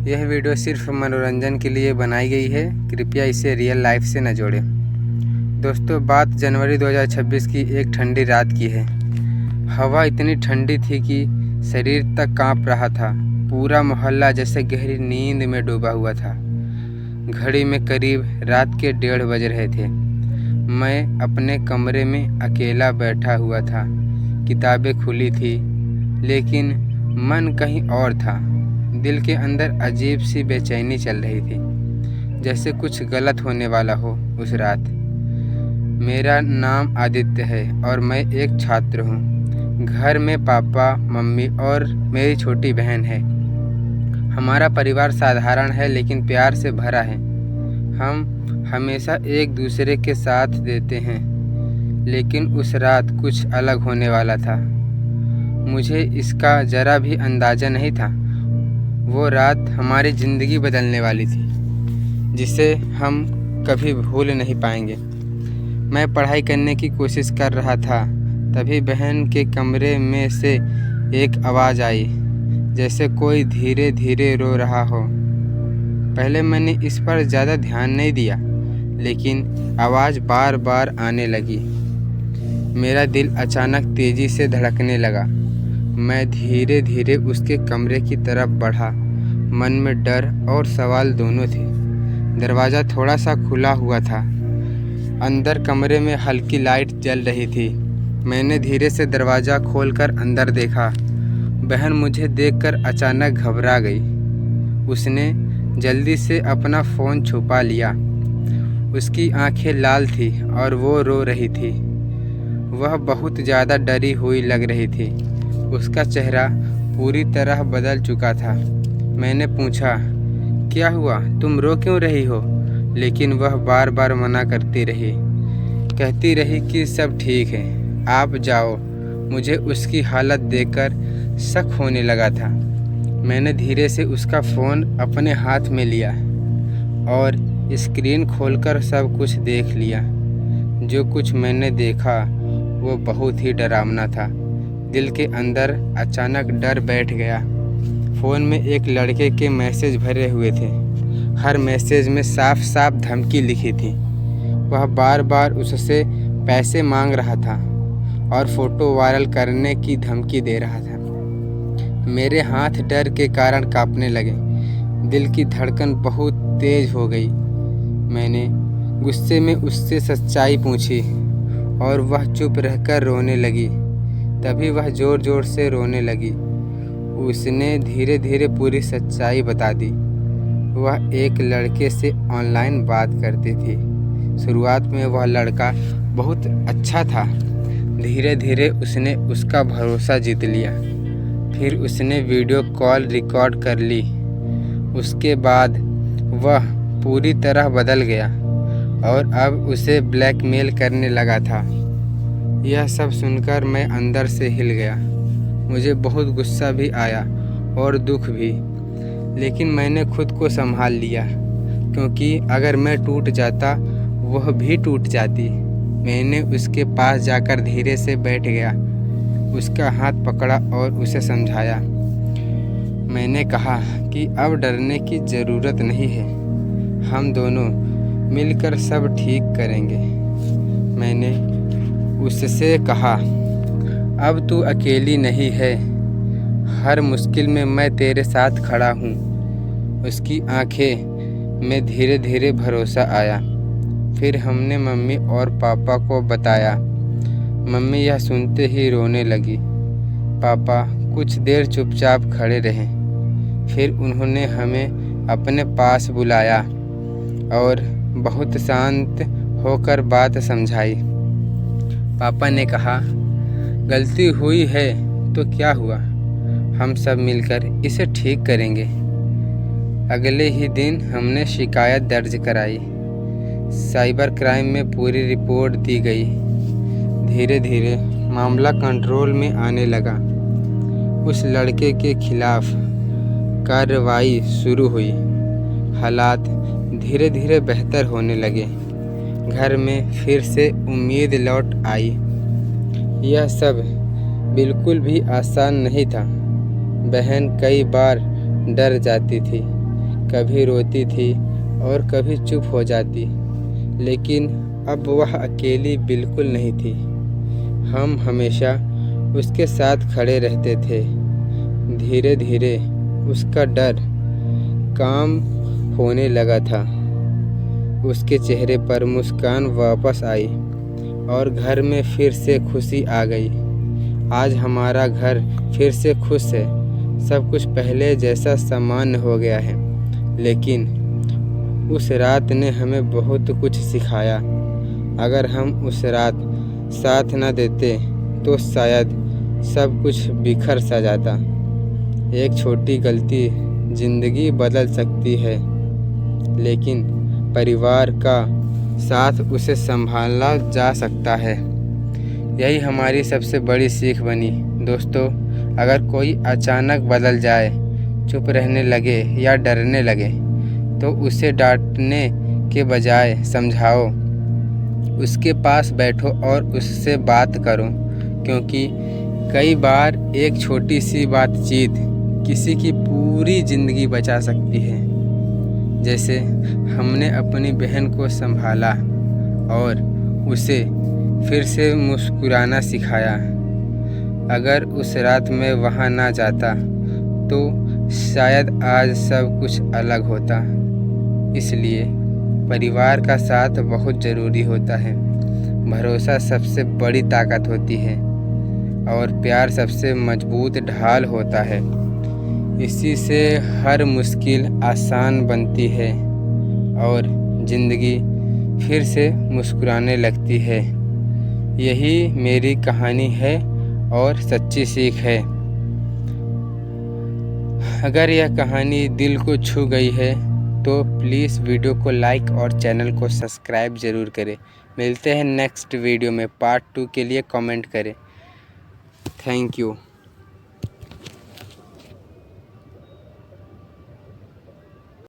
यह वीडियो सिर्फ मनोरंजन के लिए बनाई गई है। कृपया इसे रियल लाइफ से न जोड़ें। दोस्तों, बात जनवरी 2026 की एक ठंडी रात की है। हवा इतनी ठंडी थी कि शरीर तक कांप रहा था। पूरा मोहल्ला जैसे गहरी नींद में डूबा हुआ था। घड़ी में करीब रात के 1:30 बज रहे थे। मैं अपने कमरे में अकेला बैठा हुआ था। किताबें खुली थी, लेकिन मन कहीं और था। दिल के अंदर अजीब सी बेचैनी चल रही थी, जैसे कुछ गलत होने वाला हो उस रात। मेरा नाम आदित्य है और मैं एक छात्र हूँ। घर में पापा, मम्मी और मेरी छोटी बहन है। हमारा परिवार साधारण है लेकिन प्यार से भरा है। हम हमेशा एक दूसरे के साथ देते हैं, लेकिन उस रात कुछ अलग होने वाला था। मुझे इसका ज़रा भी अंदाज़ा नहीं था। वो रात हमारी ज़िंदगी बदलने वाली थी, जिसे हम कभी भूल नहीं पाएंगे। मैं पढ़ाई करने की कोशिश कर रहा था, तभी बहन के कमरे में से एक आवाज़ आई, जैसे कोई धीरे धीरे रो रहा हो। पहले मैंने इस पर ज़्यादा ध्यान नहीं दिया, लेकिन आवाज़ बार बार आने लगी। मेरा दिल अचानक तेज़ी से धड़कने लगा। मैं धीरे धीरे उसके कमरे की तरफ बढ़ा। मन में डर और सवाल दोनों थे। दरवाज़ा थोड़ा सा खुला हुआ था। अंदर कमरे में हल्की लाइट जल रही थी। मैंने धीरे से दरवाज़ा खोलकर अंदर देखा। बहन मुझे देखकर अचानक घबरा गई। उसने जल्दी से अपना फ़ोन छुपा लिया। उसकी आंखें लाल थी और वो रो रही थी। वह बहुत ज़्यादा डरी हुई लग रही थी। उसका चेहरा पूरी तरह बदल चुका था। मैंने पूछा, क्या हुआ, तुम रो क्यों रही हो? लेकिन वह बार बार मना करती रही। कहती रही कि सब ठीक है, आप जाओ। मुझे उसकी हालत देखकर शक होने लगा था। मैंने धीरे से उसका फ़ोन अपने हाथ में लिया और स्क्रीन खोलकर सब कुछ देख लिया। जो कुछ मैंने देखा वो बहुत ही डरावना था। दिल के अंदर अचानक डर बैठ गया। फ़ोन में एक लड़के के मैसेज भरे हुए थे। हर मैसेज में साफ साफ धमकी लिखी थी। वह बार बार उससे पैसे मांग रहा था और फ़ोटो वायरल करने की धमकी दे रहा था। मेरे हाथ डर के कारण कांपने लगे। दिल की धड़कन बहुत तेज़ हो गई। मैंने गुस्से में उससे सच्चाई पूछी और वह चुप रहकर रोने लगी। तभी वह ज़ोर ज़ोर से रोने लगी। उसने धीरे धीरे पूरी सच्चाई बता दी। वह एक लड़के से ऑनलाइन बात करती थी। शुरुआत में वह लड़का बहुत अच्छा था। धीरे धीरे उसने उसका भरोसा जीत लिया। फिर उसने वीडियो कॉल रिकॉर्ड कर ली। उसके बाद वह पूरी तरह बदल गया और अब उसे ब्लैकमेल करने लगा था। यह सब सुनकर मैं अंदर से हिल गया। मुझे बहुत गुस्सा भी आया और दुख भी, लेकिन मैंने खुद को संभाल लिया, क्योंकि अगर मैं टूट जाता वह भी टूट जाती। मैंने उसके पास जाकर धीरे से बैठ गया, उसका हाथ पकड़ा और उसे समझाया। मैंने कहा कि अब डरने की ज़रूरत नहीं है, हम दोनों मिलकर सब ठीक करेंगे। मैंने उससे कहा, अब तू अकेली नहीं है, हर मुश्किल में मैं तेरे साथ खड़ा हूँ। उसकी आंखें में धीरे धीरे भरोसा आया। फिर हमने मम्मी और पापा को बताया। मम्मी यह सुनते ही रोने लगी। पापा कुछ देर चुपचाप खड़े रहे। फिर उन्होंने हमें अपने पास बुलाया और बहुत शांत होकर बात समझाई। पापा ने कहा, गलती हुई है तो क्या हुआ, हम सब मिलकर इसे ठीक करेंगे। अगले ही दिन हमने शिकायत दर्ज कराई। साइबर क्राइम में पूरी रिपोर्ट दी गई। धीरे धीरे मामला कंट्रोल में आने लगा। उस लड़के के खिलाफ कार्रवाई शुरू हुई। हालात धीरे धीरे बेहतर होने लगे। घर में फिर से उम्मीद लौट आई। यह सब बिल्कुल भी आसान नहीं था। बहन कई बार डर जाती थी, कभी रोती थी और कभी चुप हो जाती, लेकिन अब वह अकेली बिल्कुल नहीं थी। हम हमेशा उसके साथ खड़े रहते थे। धीरे धीरे उसका डर काम होने लगा था। उसके चेहरे पर मुस्कान वापस आई और घर में फिर से खुशी आ गई। आज हमारा घर फिर से खुश है। सब कुछ पहले जैसा सामान्य हो गया है। लेकिन उस रात ने हमें बहुत कुछ सिखाया। अगर हम उस रात साथ न देते तो शायद सब कुछ बिखर सा जाता। एक छोटी गलती जिंदगी बदल सकती है, लेकिन परिवार का साथ उसे संभाला जा सकता है। यही हमारी सबसे बड़ी सीख बनी। दोस्तों, अगर कोई अचानक बदल जाए, चुप रहने लगे या डरने लगे, तो उसे डांटने के बजाय समझाओ, उसके पास बैठो और उससे बात करो, क्योंकि कई बार एक छोटी सी बातचीत किसी की पूरी ज़िंदगी बचा सकती है। जैसे हमने अपनी बहन को संभाला और उसे फिर से मुस्कुराना सिखाया। अगर उस रात में वहाँ ना जाता तो शायद आज सब कुछ अलग होता। इसलिए परिवार का साथ बहुत ज़रूरी होता है। भरोसा सबसे बड़ी ताकत होती है और प्यार सबसे मजबूत ढाल होता है। इसी से हर मुश्किल आसान बनती है और ज़िंदगी फिर से मुस्कुराने लगती है। यही मेरी कहानी है और सच्ची सीख है। अगर यह कहानी दिल को छू गई है तो प्लीज़ वीडियो को लाइक और चैनल को सब्सक्राइब ज़रूर करें। मिलते हैं नेक्स्ट वीडियो में। पार्ट 2 के लिए कमेंट करें। Thank you.